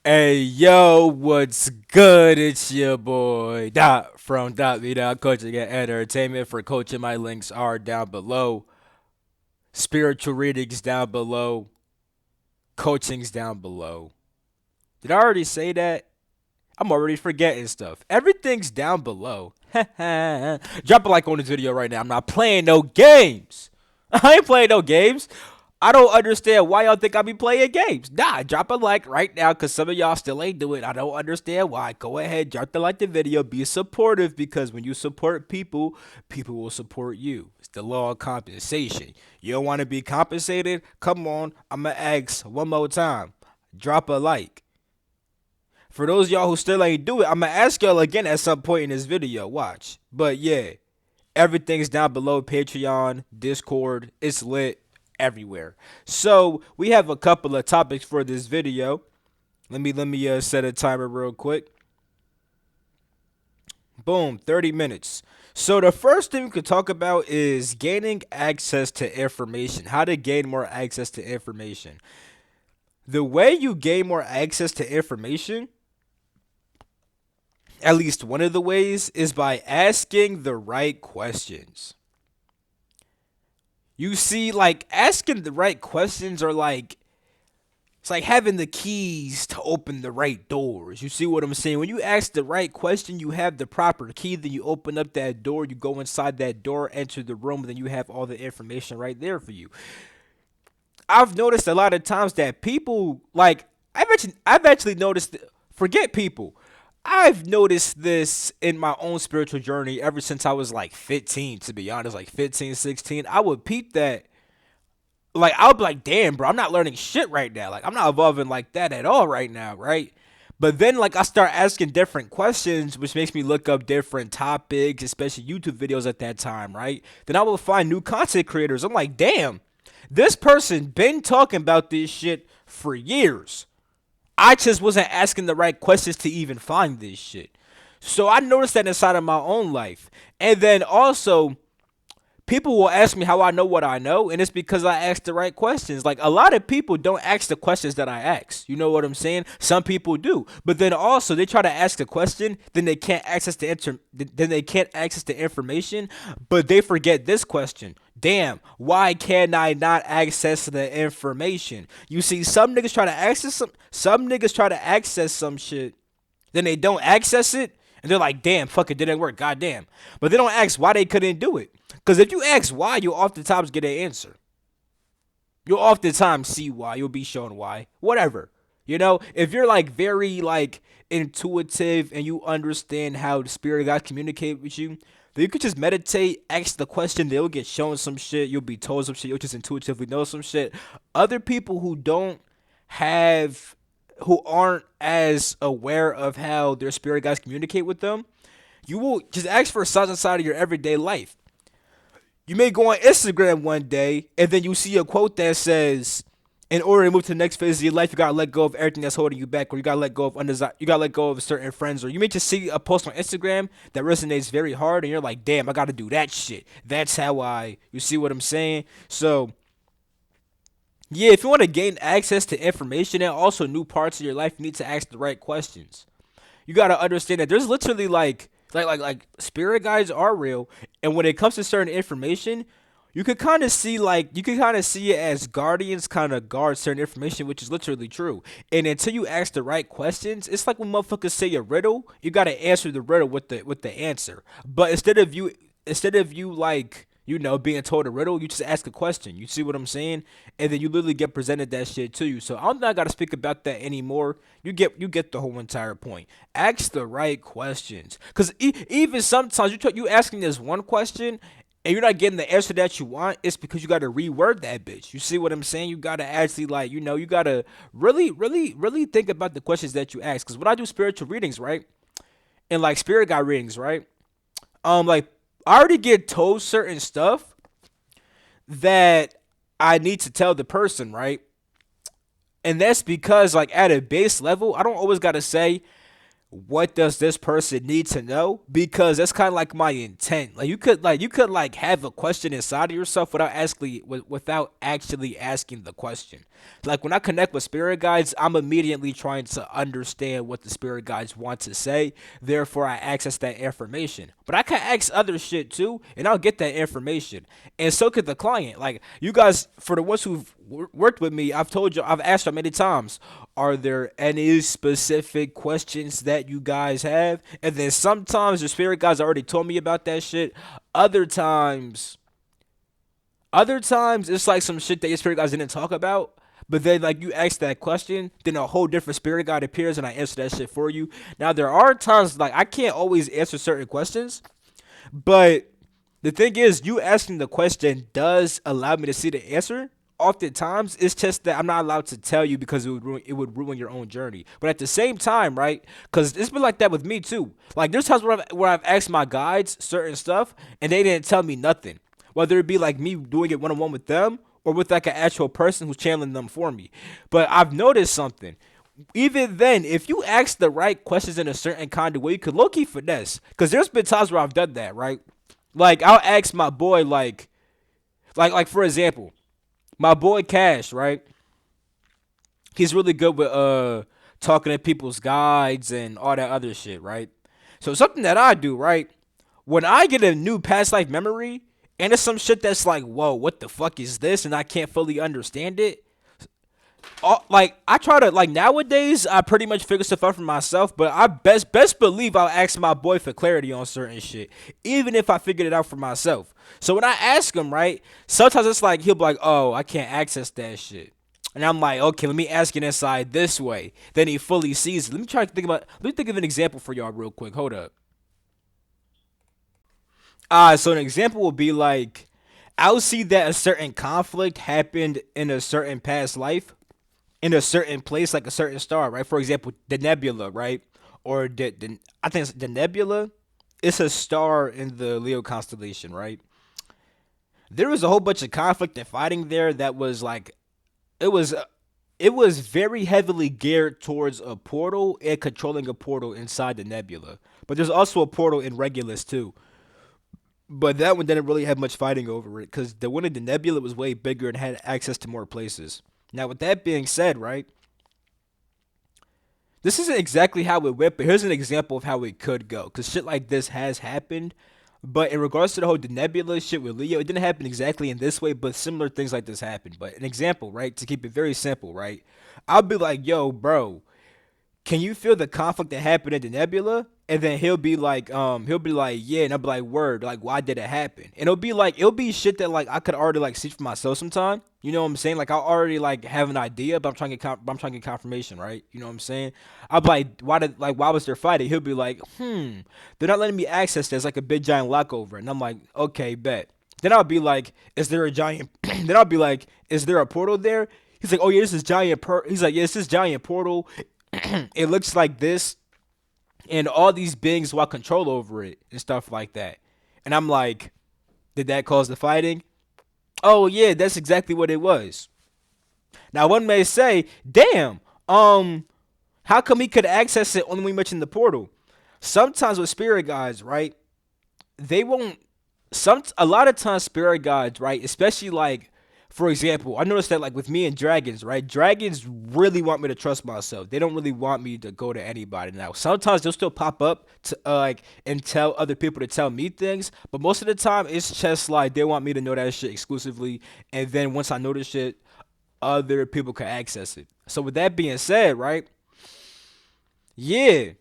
Hey yo, what's good? It's your boy Dot from Dot Me Down Coaching and Entertainment. For coaching, my links are down below. Spiritual readings down below. Coaching's down below. Did I already say that? I'm already forgetting stuff. Everything's down below. Drop a like on this video right now. I'm not playing no games. I ain't playing no games. I don't understand why y'all think I be playing games. Nah, drop a like right now because some of y'all still ain't do it. I don't understand why. Go ahead, drop the like the video. Be supportive because when you support people, people will support you. It's the law of compensation. You don't want to be compensated? Come on, I'm going to ask one more time. Drop a like. For those of y'all who still ain't do it, I'm going to ask y'all again at some point in this video. Watch. But yeah, everything's down below. Patreon, Discord, it's lit everywhere. So we have a couple of topics for this video. Let me set a timer real quick. Boom, 30 minutes. So the first thing we could talk about is gaining access to information. How to gain more access to information. The way you gain more access to information, at least one of the ways, is by asking the right questions. You see, like asking the right questions are like it's like having the keys to open the right doors. You see what I'm saying? When you ask the right question, you have the proper key, then you open up that door, you go inside that door, enter the room, then you have all the information right there for you. I've noticed a lot of times that people like I've actually noticed forget people. I've noticed this in my own spiritual journey ever since I was like 15, to be honest, like 15, 16. I would peep that like I'll be like, damn, bro, I'm not learning shit right now. Like I'm not evolving like that at all right now, right? But then like I start asking different questions, which makes me look up different topics, especially YouTube videos at that time, right? Then I will find new content creators. I'm like, damn, this person been talking about this shit for years. I just wasn't asking the right questions to even find this shit. So I noticed that inside of my own life. And then also people will ask me how I know what I know, and it's because I ask the right questions. Like a lot of people don't ask the questions that I ask. You know what I'm saying? Some people do, but then also they try to ask the question, then they can't access then they can't access the information, but they forget this question. Damn, why can I not access the information? You see, some niggas try to access some shit, then they don't access it, and they're like, damn, fuck it, didn't work, goddamn. But they don't ask why they couldn't do it. Because if you ask why, you'll oftentimes get an answer. You'll oftentimes see why. You'll be shown why. Whatever. You know, if you're like very like intuitive and you understand how the spirit guides communicate with you, then you could just meditate, ask the question, they'll get shown some shit, you'll be told some shit, you'll just intuitively know some shit. Other people have who aren't as aware of how their spirit guides communicate with them, you will just ask for signs inside of your everyday life. You may go on Instagram one day and then you see a quote that says, "In order to move to the next phase of your life, you gotta let go of everything that's holding you back, or you gotta let go of you gotta let go of certain friends." Or you may just see a post on Instagram that resonates very hard, and you're like, "Damn, I gotta do that shit." That's how I. You see what I'm saying? So yeah, if you want to gain access to information and also new parts of your life, you need to ask the right questions. You got to understand that there's literally like spirit guides are real, and when it comes to certain information, you can kind of see it as guardians kind of guard certain information, which is literally true. And until you ask the right questions, it's like when motherfuckers say a riddle, you got to answer the riddle with the answer. But instead of you like being told a riddle, you just ask a question. You see what I'm saying? And then you literally get presented that shit to you. So I'm not gotta speak about that anymore. You get the whole entire point. Ask the right questions, cause even sometimes you asking this one question and you're not getting the answer that you want. It's because you gotta reword that bitch. You see what I'm saying? You gotta actually you gotta really think about the questions that you ask. Cause when I do spiritual readings, right, and like spirit guide readings, right, like I already get told certain stuff that I need to tell the person, right? And that's because like at a base level, I don't always gotta say what does this person need to know? Because that's kind of like my intent. Like you could like have a question inside of yourself without actually asking the question. Like when I connect with spirit guides, I'm immediately trying to understand what the spirit guides want to say. Therefore, I access that information. But I can ask other shit too, and I'll get that information. And so could the client. Like you guys, for the ones who've worked with me, I've told you, I've asked you many times, are there any specific questions that you guys have? And then sometimes the spirit guys already told me about that shit. Other times, other times it's like some shit that your spirit guys didn't talk about. But then like you ask that question, then a whole different spirit guide appears and I answer that shit for you. Now there are times like I can't always answer certain questions, but the thing is, you asking the question does allow me to see the answer. Oftentimes, it's just that I'm not allowed to tell you because it would ruin your own journey. But at the same time, right? Because it's been like that with me too. Like there's times where I've asked my guides certain stuff and they didn't tell me nothing. Whether it be like me doing it one on one with them or with like an actual person who's channeling them for me. But I've noticed something. Even then, if you ask the right questions in a certain kind of way, you could low key finesse. Because there's been times where I've done that, right? Like I'll ask my boy like for example, my boy Cash, right? He's really good with talking to people's guides and all that other shit, right? So something that I do, right? When I get a new past life memory and it's some shit that's like, whoa, what the fuck is this? And I can't fully understand it. Like I try to like nowadays I pretty much figure stuff out for myself, but I best believe I'll ask my boy for clarity on certain shit, even if I figured it out for myself. So when I ask him, right, sometimes it's like he'll be like, "Oh, I can't access that shit," and I'm like, "Okay, let me ask it inside this way." Then he fully sees it. Let me think of an example for y'all real quick. Hold up. So an example would be like, I'll see that a certain conflict happened in a certain past life in a certain place, like a certain star, right? For example, the nebula, right? Or I think it's the nebula. It's a star in the Leo constellation, right? There was a whole bunch of conflict and fighting there that was like it was it was very heavily geared towards a portal and controlling a portal inside the nebula. But there's also a portal in Regulus too. But that one didn't really have much fighting over it because the one in the nebula was way bigger and had access to more places. Now, with that being said, right, this isn't exactly how it went, but here's an example of how it could go. Because shit like this has happened. But in regards to the whole the nebula shit with Leo, it didn't happen exactly in this way, but similar things like this happened. But an example, right, to keep it very simple, right, I'll be like, yo, bro, can you feel the conflict that happened in the nebula? And then he'll be like, yeah, and I'll be like, word, like, why did it happen? And it'll be shit that like I could already like see for myself sometime. You know what I'm saying? Like I already like have an idea, but I'm trying to get confirmation, right? You know what I'm saying? I'll be why was there fighting? He'll be like, they're not letting me access this like a big giant lock over it. And I'm like, okay, bet. Then I'll be like, is there a giant? Then I'll be like, is there a portal there? He's like, oh yeah, this is giant. He's like, yeah, it's this giant portal. It looks like this, and all these beings want control over it and stuff like that. And I'm like, did that cause the fighting? Oh yeah, that's exactly what it was. Now one may say, damn, how come he could access it only when we mention the portal? Sometimes with spirit guides, right? They won't. A lot of times spirit guides, right? Especially like, for example, I noticed that like with me and dragons, right? Dragons really want me to trust myself. They don't really want me to go to anybody. Now, sometimes they'll still pop up to like and tell other people to tell me things, but most of the time it's just like they want me to know that shit exclusively. And then once I know the shit, other people can access it. So with that being said, right? Yeah,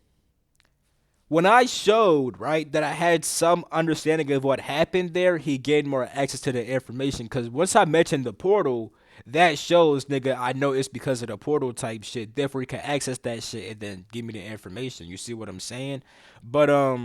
when I showed, right, that I had some understanding of what happened there, he gained more access to the information. Because once I mentioned the portal, that shows, nigga, I know it's because of the portal type shit. Therefore, he can access that shit and then give me the information. You see what I'm saying? But,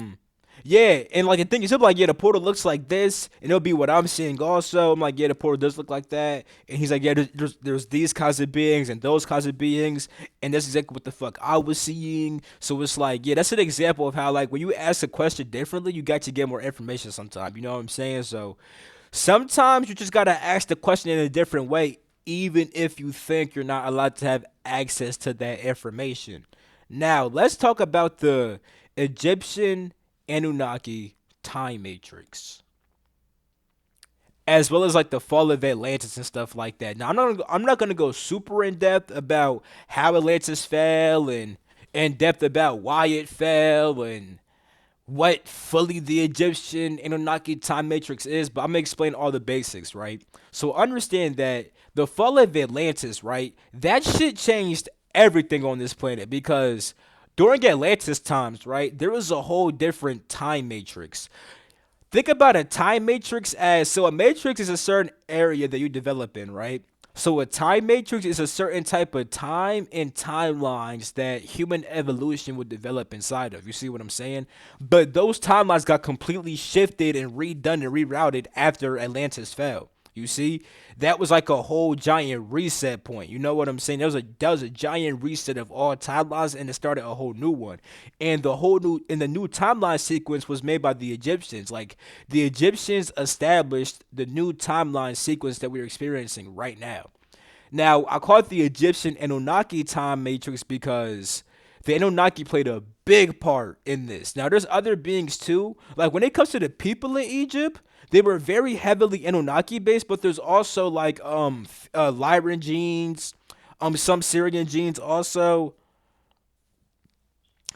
yeah, and like the thing is, he'll be like, yeah, the portal looks like this, and it'll be what I'm seeing also. I'm like, yeah, the portal does look like that, and he's like, yeah, there's these kinds of beings and those kinds of beings, and that's exactly what the fuck I was seeing. So it's like, yeah, that's an example of how like when you ask a question differently, you got to get more information sometimes. You know what I'm saying? So sometimes you just gotta ask the question in a different way, even if you think you're not allowed to have access to that information. Now, let's talk about the Egyptian Anunnaki time matrix, as well as like the fall of Atlantis and stuff like that. Now, I'm not gonna go super in depth about how Atlantis fell and in depth about why it fell and what fully the Egyptian Anunnaki time matrix is, but I'm gonna explain all the basics, right? So understand that the fall of Atlantis, right? That shit changed everything on this planet because during Atlantis times, right, there was a whole different time matrix. Think about a time matrix as so a matrix is a certain area that you develop in, right? So a time matrix is a certain type of time and timelines that human evolution would develop inside of. You see what I'm saying? But those timelines got completely shifted and redone and rerouted after Atlantis fell. You see, that was like a whole giant reset point. You know what I'm saying? That was a giant reset of all timelines, and it started a whole new one. And the new timeline sequence was made by the Egyptians. Like the Egyptians established the new timeline sequence that we're experiencing right now. Now, I call it the Egyptian Anunnaki time matrix because the Anunnaki played a big part in this. Now, there's other beings too. Like when it comes to the people in Egypt, they were very heavily Anunnaki based, but there's also like Lyran genes, some Syrian genes also.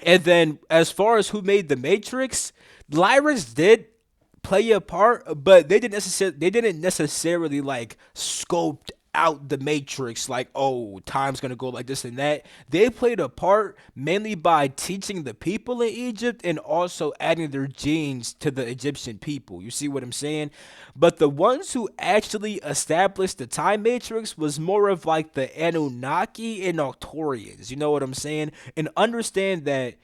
And then as far as who made the Matrix, Lyrans did play a part, but they didn't necessarily like scoped out the Matrix like, oh, time's gonna go like this and that. They played a part mainly by teaching the people in Egypt and also adding their genes to the Egyptian people. You see what I'm saying? But the ones who actually established the time matrix was more of like the Anunnaki and Arcturians. You know what I'm saying? And understand that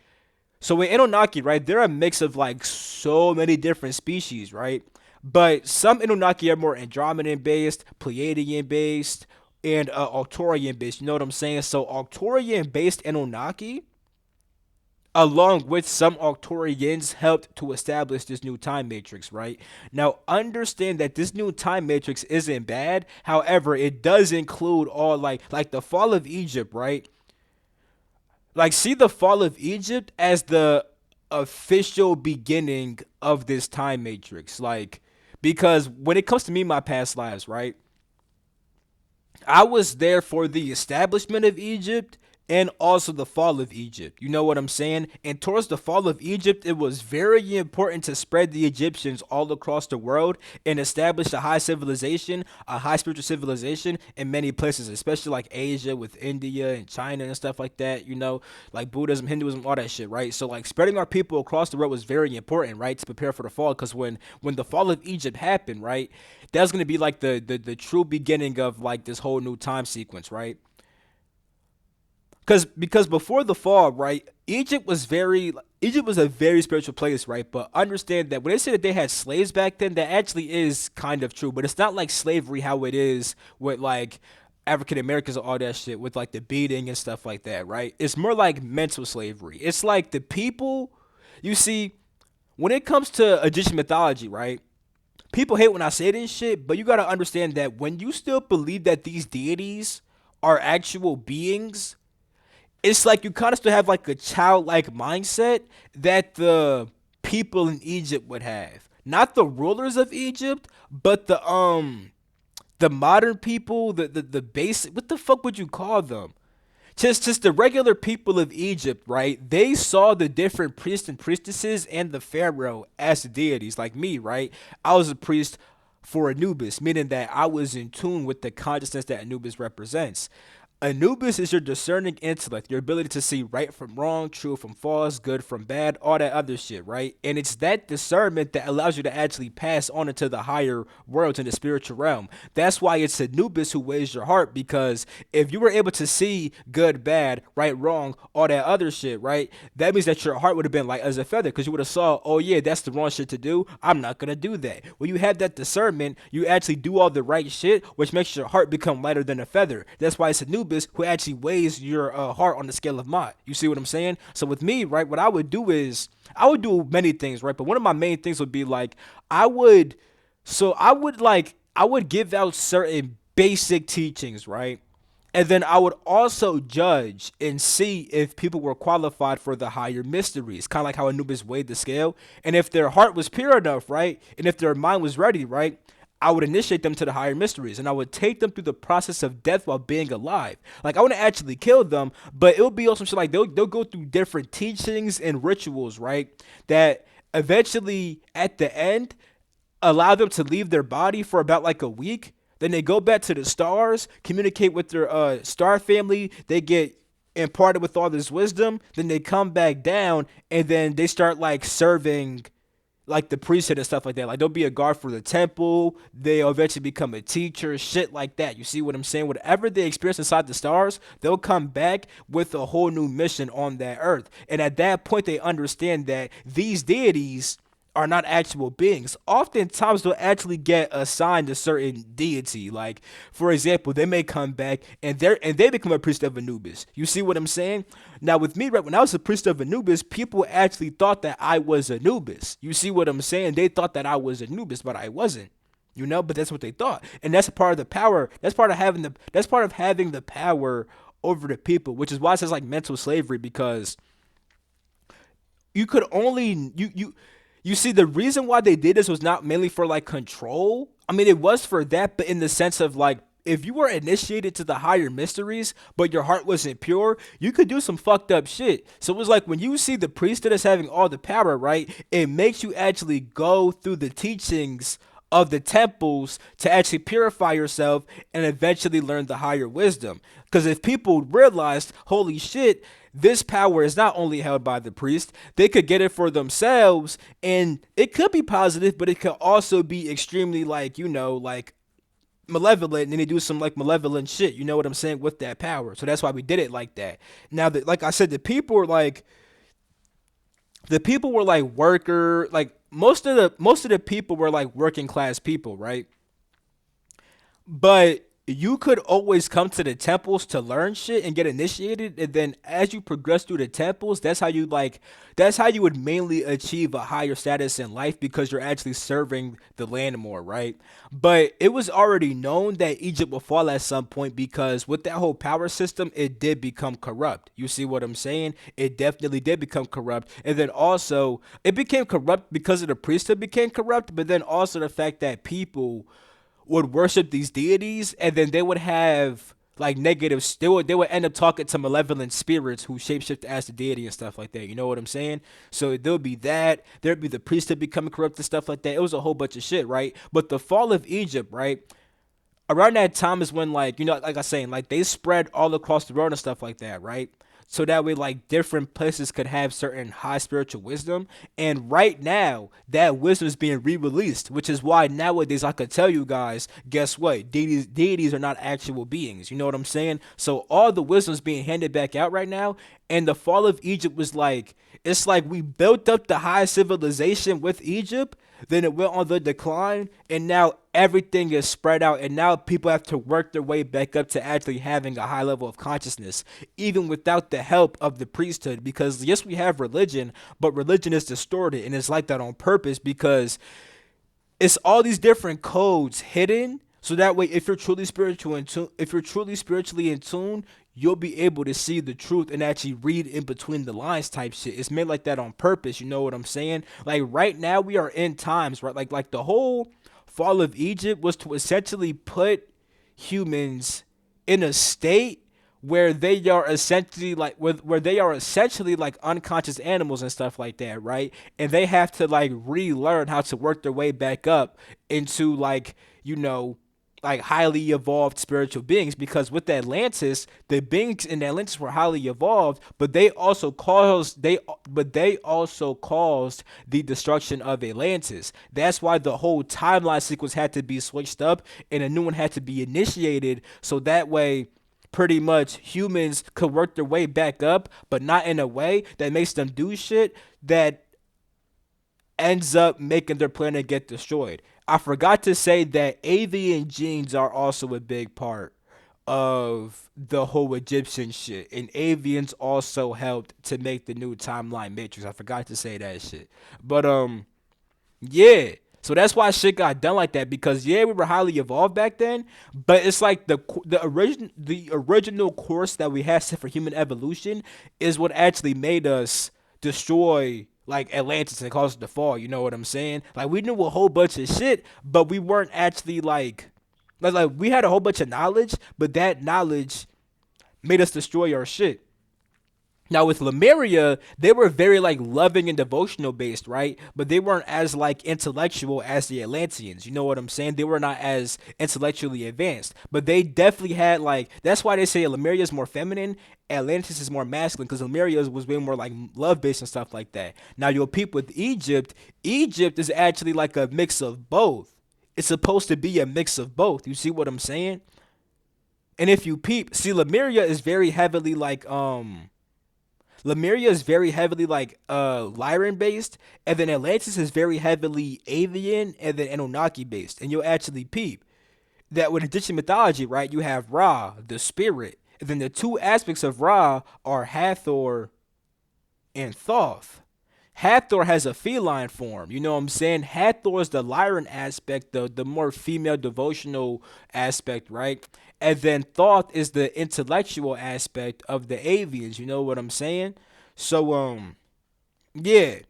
so in Anunnaki, right, they're a mix of like so many different species, right? But some Anunnaki are more Andromedan based, Pleiadian based, and Arcturian based. You know what I'm saying? So Arcturian based Anunnaki, along with some Arcturians, helped to establish this new time matrix, right? Now understand that this new time matrix isn't bad. However, it does include all like the fall of Egypt, right? Like see the fall of Egypt as the official beginning of this time matrix. Like because when it comes to me, my past lives, right? I was there for the establishment of Egypt and also the fall of Egypt. You know what I'm saying? And towards the fall of Egypt, it was very important to spread the Egyptians all across the world and establish a high civilization, a high spiritual civilization in many places, especially like Asia with India and China and stuff like that, you know, like Buddhism, Hinduism, all that shit, right? So like spreading our people across the world was very important, right? To prepare for the fall because when the fall of Egypt happened, right? That's going to be like the true beginning of like this whole new time sequence, right? Because before the fall, right, Egypt was a very spiritual place, right? But understand that when they say that they had slaves back then, that actually is kind of true. But it's not like slavery how it is with like African Americans and all that shit with like the beating and stuff like that, right? It's more like mental slavery. It's like the people you see when it comes to Egyptian mythology, right? People hate when I say this shit, but you gotta understand that when you still believe that these deities are actual beings, it's like you kind of still have like a childlike mindset that the people in Egypt would have. Not the rulers of Egypt, but the modern people, the basic what the fuck would you call them? Just the regular people of Egypt, right? They saw the different priests and priestesses and the pharaoh as deities, like me, right? I was a priest for Anubis, meaning that I was in tune with the consciousness that Anubis represents. Anubis is your discerning intellect, your ability to see right from wrong, true from false, good from bad, all that other shit, right? And it's that discernment that allows you to actually pass on into the higher worlds in the spiritual realm. That's why it's Anubis who weighs your heart, because if you were able to see good, bad, right, wrong, all that other shit, right? That means that your heart would have been light as a feather, because you would have saw, oh yeah, that's the wrong shit to do. I'm not gonna do that. When you have that discernment, you actually do all the right shit, which makes your heart become lighter than a feather. That's why it's Anubis who actually weighs your heart on the scale of Mott. You see what I'm saying? So with me, right, what I would do is I would do many things, right? But one of my main things would be like I would I would give out certain basic teachings, right? And then I would also judge and see if people were qualified for the higher mysteries, kind of like how Anubis weighed the scale. And if their heart was pure enough, right, and if their mind was ready, right, I would initiate them to the higher mysteries, and I would take them through the process of death while being alive. Like I wouldn't actually kill them, but it would be also shit like they'll go through different teachings and rituals, right, that eventually at the end allow them to leave their body for about like a week. Then they go back to the stars, communicate with their star family. They get imparted with all this wisdom. Then they come back down, and then they start like serving like the priesthood and stuff like that. Like they'll be a guard for the temple. They'll eventually become a teacher, shit like that. You see what I'm saying? Whatever they experience inside the stars, they'll come back with a whole new mission on that earth. And at that point, they understand that these deities are not actual beings. Oftentimes, they'll actually get assigned a certain deity. Like, for example, they may come back and they become a priest of Anubis. You see what I'm saying? Now, with me, right when I was a priest of Anubis, people actually thought that I was Anubis. You see what I'm saying? They thought that I was Anubis, but I wasn't. You know, but that's what they thought, and that's a part of the power. That's part of having the. That's part of having the power over the people, which is why it says like mental slavery because you could only you see the reason why they did this was not mainly for like control. I mean it was for that, but in the sense of like if you were initiated to the higher mysteries but your heart wasn't pure, you could do some fucked up shit. So it was like when you see the priesthood as having all the power, right, it makes you actually go through the teachings of the temples to actually purify yourself and eventually learn the higher wisdom. Because if people realized, holy shit, this power is not only held by the priest, they could get it for themselves, and it could be positive, but it could also be extremely like, you know, like malevolent, and then they do some like malevolent shit, you know what I'm saying, with that power. So that's why we did it like that. Now that, like I said, the people were like worker, like most of the people were like working class people, right? But you could always come to the temples to learn shit and get initiated, and then as you progress through the temples, that's how you would mainly achieve a higher status in life because you're actually serving the land more, right? But it was already known that Egypt would fall at some point because with that whole power system, it did become corrupt. You see what I'm saying? It definitely did become corrupt, and then also it became corrupt because of the priesthood became corrupt, but then also the fact that people would worship these deities, and then they would have like negatives. They would end up talking to malevolent spirits who shapeshift as the deity and stuff like that. You know what I'm saying? So there'll be that. There'd be the priesthood becoming corrupt and stuff like that. It was a whole bunch of shit, right? But the fall of Egypt, right? Around that time is when like you know like I was saying like they spread all across the world and stuff like that, right? So that way like different places could have certain high spiritual wisdom, and right now that wisdom is being re-released, which is why nowadays I could tell you guys, guess what, deities are not actual beings. You know what I'm saying? So all the wisdom is being handed back out right now, and the fall of Egypt was like, it's like we built up the high civilization with Egypt, then it went on the decline, and now everything is spread out, and now people have to work their way back up to actually having a high level of consciousness, even without the help of the priesthood. Because yes, we have religion, but religion is distorted, and it's like that on purpose because it's all these different codes hidden, so that way if you're truly spiritual in tune, if you're truly spiritually in tune, you'll be able to see the truth and actually read in between the lines type shit. It's made like that on purpose, you know what I'm saying? Like right now we are in times, right? Like the whole fall of Egypt was to essentially put humans in a state where they are essentially like where they are essentially like unconscious animals and stuff like that, right? And they have to like relearn how to work their way back up into like, you know, like highly evolved spiritual beings, because with Atlantis, the beings in Atlantis were highly evolved, but they also caused the destruction of Atlantis. That's why the whole timeline sequence had to be switched up and a new one had to be initiated, so that way pretty much humans could work their way back up, but not in a way that makes them do shit that ends up making their planet get destroyed. I forgot to say that avian genes are also a big part of the whole Egyptian shit, and avians also helped to make the new timeline matrix. I forgot to say that shit, but yeah. So that's why shit got done like that because yeah, we were highly evolved back then, but it's like the original course that we had set for human evolution is what actually made us destroy like Atlantis and cause it to fall. You know what I'm saying? Like we knew a whole bunch of shit, but we weren't actually like we had a whole bunch of knowledge, but that knowledge made us destroy our shit. Now with Lemuria, they were very like loving and devotional based, right? But they weren't as like intellectual as the Atlanteans. You know what I'm saying? They were not as intellectually advanced, but they definitely had like that's why they say Lemuria is more feminine, Atlantis is more masculine because Lemuria was way more like love based and stuff like that. Now you'll peep with Egypt. Egypt is actually like a mix of both. It's supposed to be a mix of both. You see what I'm saying? And if you peep, see Lemuria is very heavily like Lemuria is very heavily like Lyran based, and then Atlantis is very heavily Avian and then Anunnaki based. And you'll actually peep that with Egyptian mythology, right, you have Ra, the spirit, and then the two aspects of Ra are Hathor and Thoth. Hathor has a feline form. You know what I'm saying? Hathor is the Lyran aspect, the more female devotional aspect, right? And then Thoth is the intellectual aspect of the avians. You know what I'm saying? So yeah,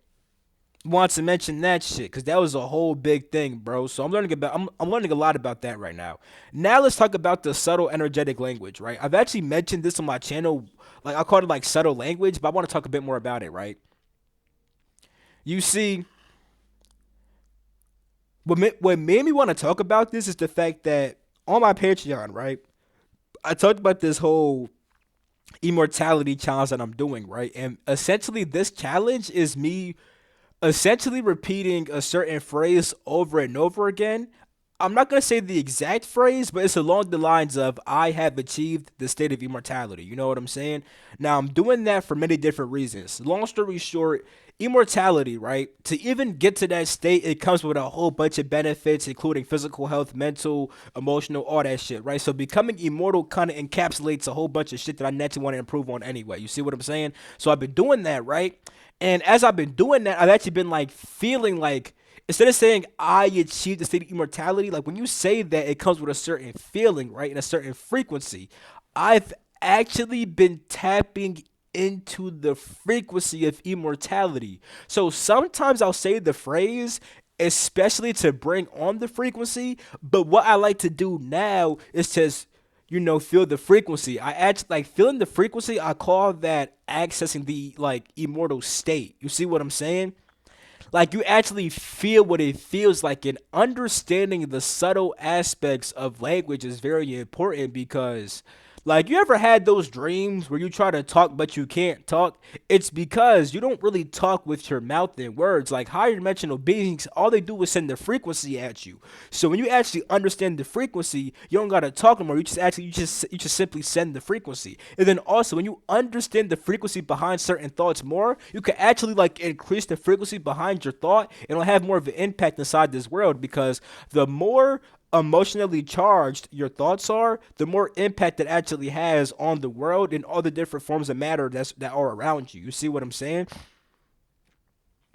want to mention that shit because that was a whole big thing, bro. So I'm learning a lot about that right now. Now let's talk about the subtle energetic language, right? I've actually mentioned this on my channel, like I called it like subtle language, but I want to talk a bit more about it, right? You see, what made me want to talk about this is the fact that on my Patreon, right, I talked about this whole immortality challenge that I'm doing, right? And essentially, this challenge is me essentially repeating a certain phrase over and over again. I'm not going to say the exact phrase, but it's along the lines of I have achieved the state of immortality. You know what I'm saying? Now, I'm doing that for many different reasons. Long story short, immortality, right? To even get to that state, it comes with a whole bunch of benefits, including physical health, mental, emotional, all that shit, right? So becoming immortal kind of encapsulates a whole bunch of shit that I naturally want to improve on anyway. You see what I'm saying? So I've been doing that, right? And as I've been doing that, I've actually been like feeling like instead of saying I achieved the state of immortality, like when you say that, it comes with a certain feeling, right? And a certain frequency. I've actually been tapping into the frequency of immortality. So sometimes I'll say the phrase, especially to bring on the frequency. But what I like to do now is just, feel the frequency. I actually like feeling the frequency. I call that accessing the like immortal state. You see what I'm saying? Like you actually feel what it feels like, and understanding the subtle aspects of language is very important because like you ever had those dreams where you try to talk but you can't talk? It's because you don't really talk with your mouth and words. Like higher dimensional beings, all they do is send the frequency at you. So when you actually understand the frequency, you don't gotta talk anymore. You just simply send the frequency. And then also when you understand the frequency behind certain thoughts more, you can actually like increase the frequency behind your thought and it'll have more of an impact inside this world because the more emotionally charged your thoughts are, the more impact it actually has on the world and all the different forms of matter that are around you. You see what I'm saying?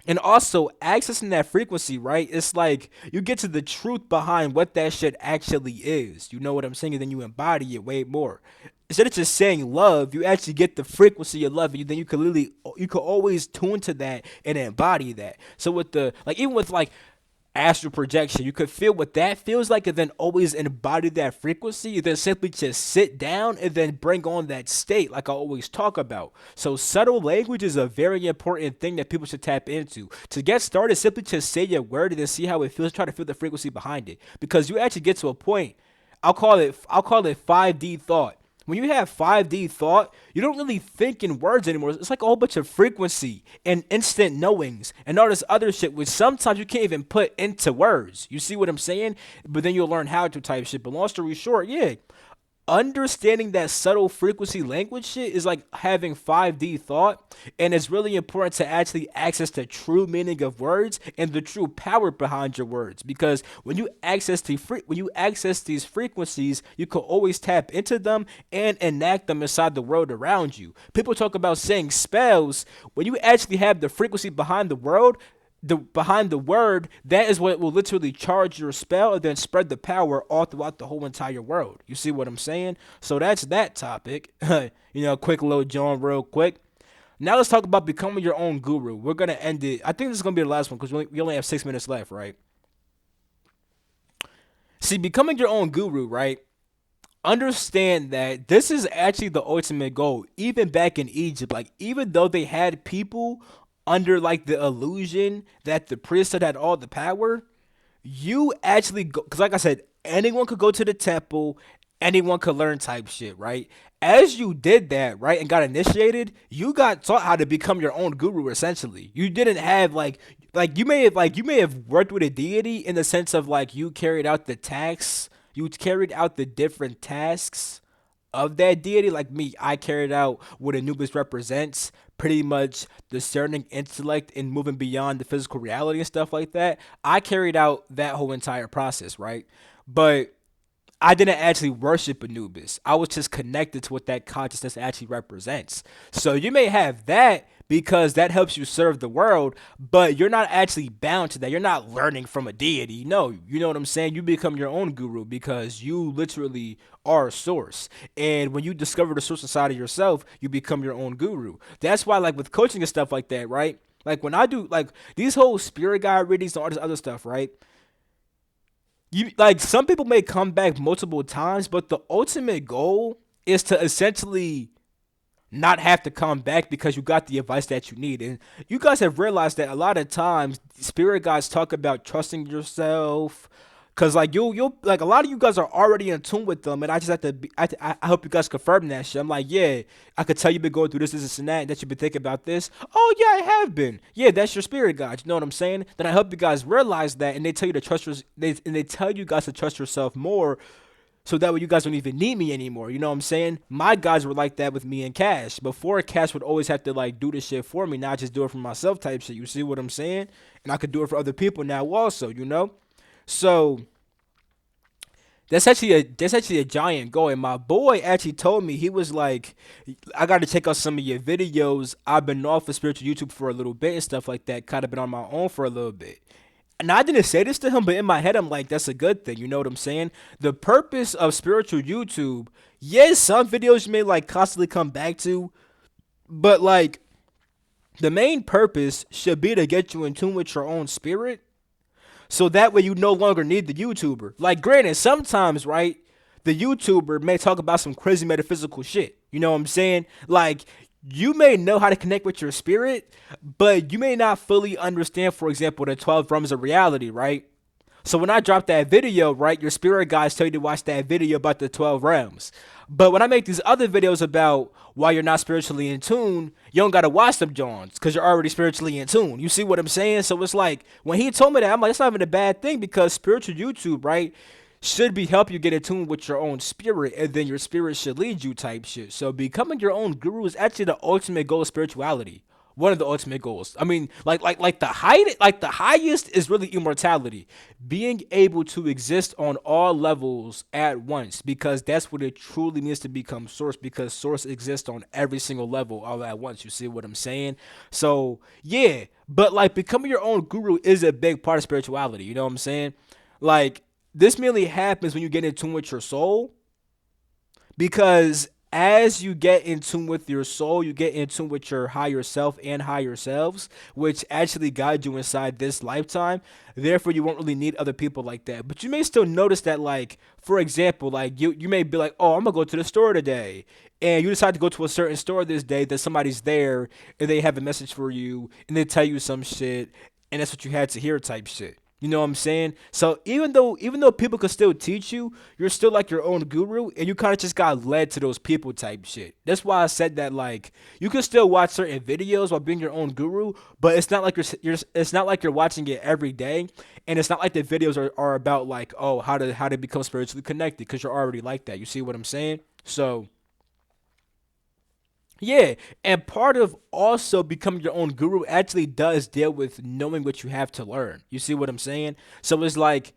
And also accessing that frequency, right? It's like you get to the truth behind what that shit actually is. You know what I'm saying? And then you embody it way more. Instead of just saying love, you actually get the frequency of love, and then you can always tune to that and embody that. So with the like, even with like astral projection, you could feel what that feels like and then always embody that frequency and then simply just sit down and then bring on that state like I always talk about. So subtle language is a very important thing that people should tap into. To get started, simply just say your word and then see how it feels. Try to feel the frequency behind it because you actually get to a point. I'll call it 5D thought. When you have 5D thought, you don't really think in words anymore. It's like a whole bunch of frequency and instant knowings and all this other shit, which sometimes you can't even put into words. You see what I'm saying? But then you'll learn how to type shit. But long story short, yeah, understanding that subtle frequency language shit is like having 5D thought, and it's really important to actually access the true meaning of words and the true power behind your words, because when you access these frequencies, you can always tap into them and enact them inside the world around you. People talk about saying spells. When you actually have the frequency behind the world, the behind the word, that is what will literally charge your spell and then spread the power all throughout the whole entire world. You see what I'm saying? So that's that topic. Quick little John, real quick. Now let's talk about becoming your own guru. We're gonna end it. I think this is gonna be the last one because we only have 6 minutes left, right? See, becoming your own guru, right? Understand that this is actually the ultimate goal. Even back in Egypt, like even though they had people under like the illusion that the priesthood had all the power, you actually go because like I said, anyone could go to the temple, anyone could learn type shit, right? As you did that, right, and got initiated, you got taught how to become your own guru essentially. You didn't have like you may have worked with a deity in the sense of like you carried out the tasks, you carried out the different tasks of that deity. Like me, I carried out what Anubis represents, pretty much discerning intellect and moving beyond the physical reality and stuff like that. I carried out that whole entire process, right? But I didn't actually worship Anubis. I was just connected to what that consciousness actually represents. So you may have that because that helps you serve the world, but you're not actually bound to that. You're not learning from a deity. No, you know what I'm saying? You become your own guru because you literally are a source. And when you discover the source inside of yourself, you become your own guru. That's why, like with coaching and stuff like that, right? Like when I do like these whole spirit guide readings and all this other stuff, right? You like some people may come back multiple times, but the ultimate goal is to essentially not have to come back because you got the advice that you need. And you guys have realized that a lot of times spirit guides talk about trusting yourself. Cause like you'll like a lot of you guys are already in tune with them, and I just have to be, I hope you guys confirm that shit. I'm like, yeah, I could tell you've been going through this, and that, and that you've been thinking about this. Oh yeah, I have been. Yeah, that's your spirit guide. You know what I'm saying? Then I hope you guys realize that, and they tell you to trust and they tell you guys to trust yourself more, so that way you guys don't even need me anymore. You know what I'm saying? My guys were like that with me and Cash. Before Cash would always have to like do this shit for me. Now I just do it for myself type shit. You see what I'm saying? And I could do it for other people now also. So that's actually a giant goal. And my boy actually told me he was like, I got to check out some of your videos. I've been off of spiritual YouTube for a little bit and stuff like that. Kind of been on my own for a little bit. And I didn't say this to him, but in my head, I'm like, that's a good thing. You know what I'm saying? The purpose of spiritual YouTube, yes, some videos you may like constantly come back to, but like the main purpose should be to get you in tune with your own spirit so that way you no longer need the YouTuber. Like, granted, sometimes, right, the YouTuber may talk about some crazy metaphysical shit. You know what I'm saying? Like, you may know how to connect with your spirit, but you may not fully understand, for example, the 12 realms of reality, right? So when I drop that video, right, your spirit guides tell you to watch that video about the 12 realms. But when I make these other videos about why you're not spiritually in tune, you don't gotta watch them Johns because you're already spiritually in tune. You see what I'm saying? So it's like when he told me that, I'm like, that's not even a bad thing because spiritual YouTube, right, should be help you get in tune with your own spirit, and then your spirit should lead you type shit. So becoming your own guru is actually the ultimate goal of spirituality. One of the ultimate goals. I mean, like the highest is really immortality, being able to exist on all levels at once, because that's what it truly means to become source. Because source exists on every single level all at once. You see what I'm saying? So yeah, but like becoming your own guru is a big part of spirituality. You know what I'm saying? Like this merely happens when you get in tune with your soul, because as you get in tune with your soul, you get in tune with your higher self and higher selves, which actually guide you inside this lifetime. Therefore, you won't really need other people like that. But you may still notice that, like, for example, like you may be like, oh, I'm gonna go to the store today. And you decide to go to a certain store this day, that somebody's there and they have a message for you and they tell you some shit, and that's what you had to hear type shit. You know what I'm saying? So even though people could still teach you, you're still like your own guru, and you kind of just got led to those people type shit. That's why I said that, like, you can still watch certain videos while being your own guru, but it's not like it's not like you're watching it every day, and it's not like the videos are about like, oh, how to become spiritually connected, because you're already like that. You see what I'm saying? So yeah, and part of also becoming your own guru actually does deal with knowing what you have to learn. You see what I'm saying? So it's like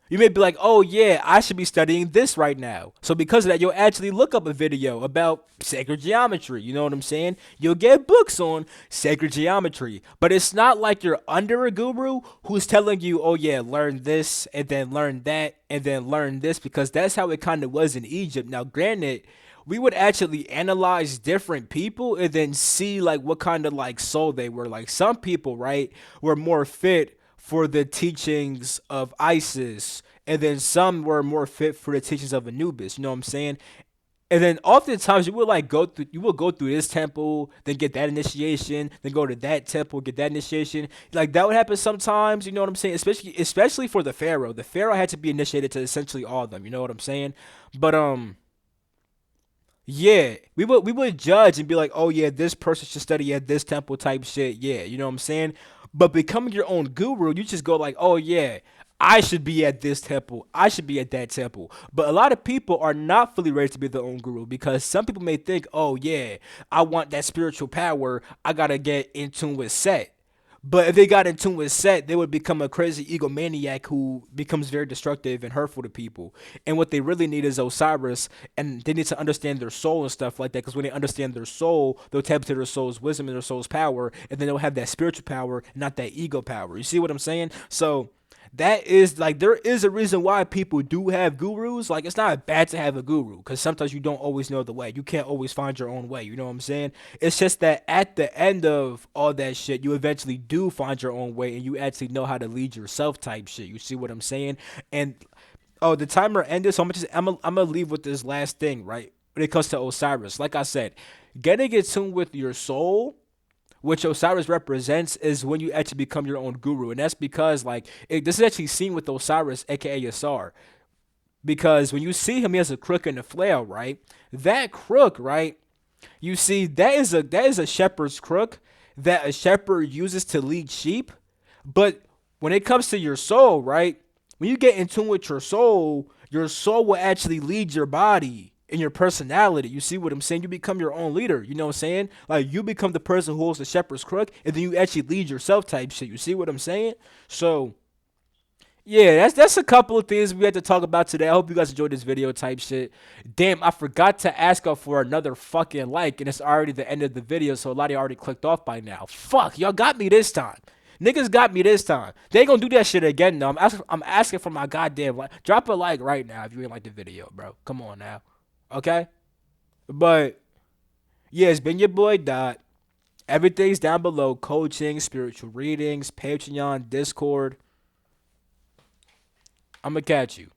You may be like, oh yeah, I should be studying this right now. So because of that, you'll actually look up a video about sacred geometry. You know what I'm saying? You'll get books on sacred geometry. But it's not like you're under a guru who's telling you, oh yeah, learn this and then learn that and then learn this, because that's how it kind of was in Egypt. Now, granted, we would actually analyze different people and then see like what kind of like soul they were. Like some people, right, were more fit for the teachings of Isis, and then some were more fit for the teachings of Anubis. You know what I'm saying? And then oftentimes you will go through this temple, then get that initiation, then go to that temple, get that initiation. Like that would happen sometimes, you know what I'm saying? Especially for the pharaoh. The pharaoh had to be initiated to essentially all of them, you know what I'm saying? But yeah, we would judge and be like, oh yeah, this person should study at this temple type shit. Yeah, you know what I'm saying? But becoming your own guru, you just go like, oh yeah, I should be at this temple. I should be at that temple. But a lot of people are not fully ready to be their own guru, because some people may think, oh yeah, I want that spiritual power. I gotta get in tune with Set. But if they got in tune with Set, they would become a crazy egomaniac who becomes very destructive and hurtful to people. And what they really need is Osiris, and they need to understand their soul and stuff like that. Because when they understand their soul, they'll tap into their soul's wisdom and their soul's power, and then they'll have that spiritual power, not that ego power. You see what I'm saying? So that is like, there is a reason why people do have gurus. Like it's not bad to have a guru, because sometimes you don't always know the way. You can't always find your own way. You know what I'm saying? It's just that at the end of all that shit, you eventually do find your own way, and you actually know how to lead yourself type shit. You see what I'm saying? And oh, the timer ended, so I'm gonna leave with this last thing, right? When it comes to Osiris, like I said, getting in tune with your soul, which Osiris represents, is when you actually become your own guru. And that's because, like, this is actually seen with Osiris, aka Yasar. Because when you see him, he has a crook and a flail, right? That crook, right? You see, that is a shepherd's crook that a shepherd uses to lead sheep. But when it comes to your soul, right? When you get in tune with your soul will actually lead your body and your personality. You see what I'm saying? You become your own leader. You know what I'm saying? Like you become the person who holds the shepherd's crook, and then you actually lead yourself type shit. You see what I'm saying? So yeah, that's a couple of things we had to talk about today. I hope you guys enjoyed this video type shit. Damn, I forgot to ask up for another fucking like, and it's already the end of the video, so a lot of you already clicked off by now. Fuck, y'all got me this time. Niggas got me this time. They ain't gonna do that shit again though. I'm asking for my goddamn like. Drop a like right now if you ain't like the video, bro. Come on now. Okay? But yeah, it's been your boy Dot. Everything's down below. Coaching, spiritual readings, Patreon, Discord. I'ma catch you.